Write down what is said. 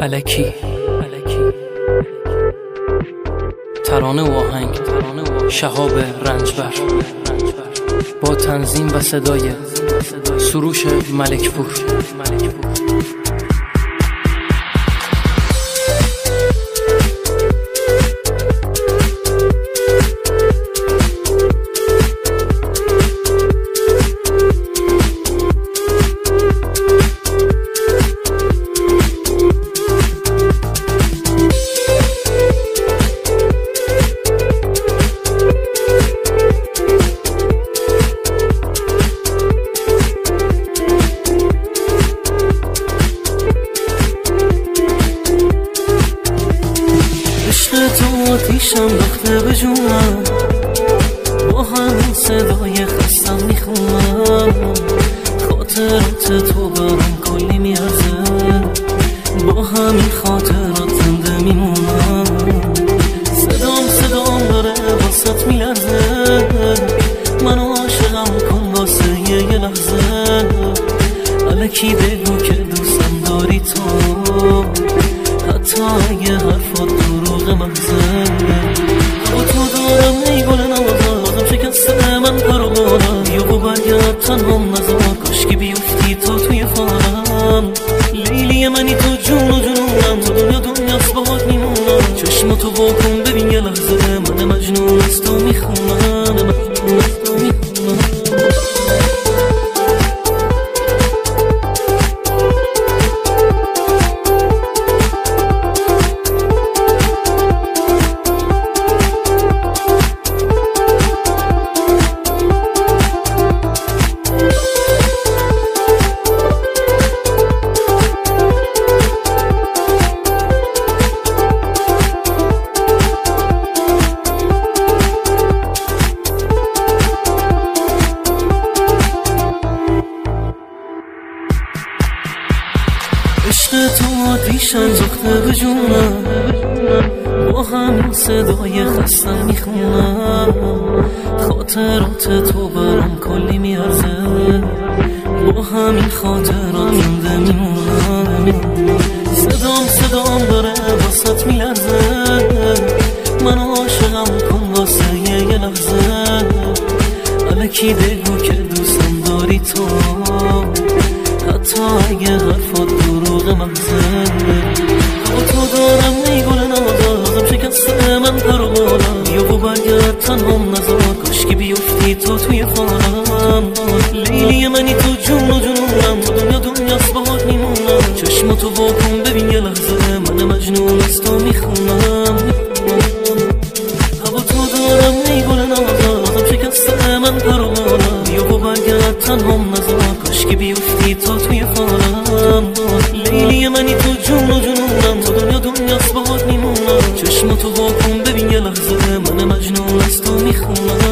الکی ترانه و آهنگ شهاب رنجبر با تنظیم و صدای سروش ملکپور. آتیشم داخته به جونم، با همین صدای خستم میخونم. خاطرات تو برام کلی میارزه، با همین خاطرات زنده میمونم. صدام داره واسط میلرزه، منو عاشقم کن واسه یه لحظه. الکی بگو که دوستم داری تو، حتی اگه حرفات دروغ مغزه. با تو دارم میگل نوازم، شکسته من پرو بارم. بیا و برگرد تنهام نزار، کاشکی بیفتی تو توی خانم. لیلی منی تو جون و جنونم، تو دنیاست باهات میمونم. چشماتو واکن ببین یه لحظه، من مجنون از تو میخونم. عشق تو آتیشم زخته به جونم، با همین صدای خستم میخونم. خاطرات تو برام کلی میارزه، با همین خاطرات زنده میمونم. صدام داره واسط میلرزه، منو عاشقم کن واسه یه لحظه. الکی بگو که دوستم داری تو، حتی اگه حرفات دروغ مغزه. با تو دارم میگل نوازم، شکسته من پرو بارم. بیا و برگرد تنهام نزار، کاشکی بیفتی تو توی خانم. لیلی منی تو جون و جنونم، تو دنیاست باهات میمونم. چشماتو واکن ببین یه لحظه، من مجنون از تو میخونم. با تو دارم میگل نوازم، شکسته من پرو بارم. بیا و برگرد تنهام نزار، کاشکی بیفتی تو توی خانم. لیلی منی تو جون و جنونم، تو دنیاست باهات میمونم. چشماتو واکن ببین یه لحظه، من مجنون از تو میخونم.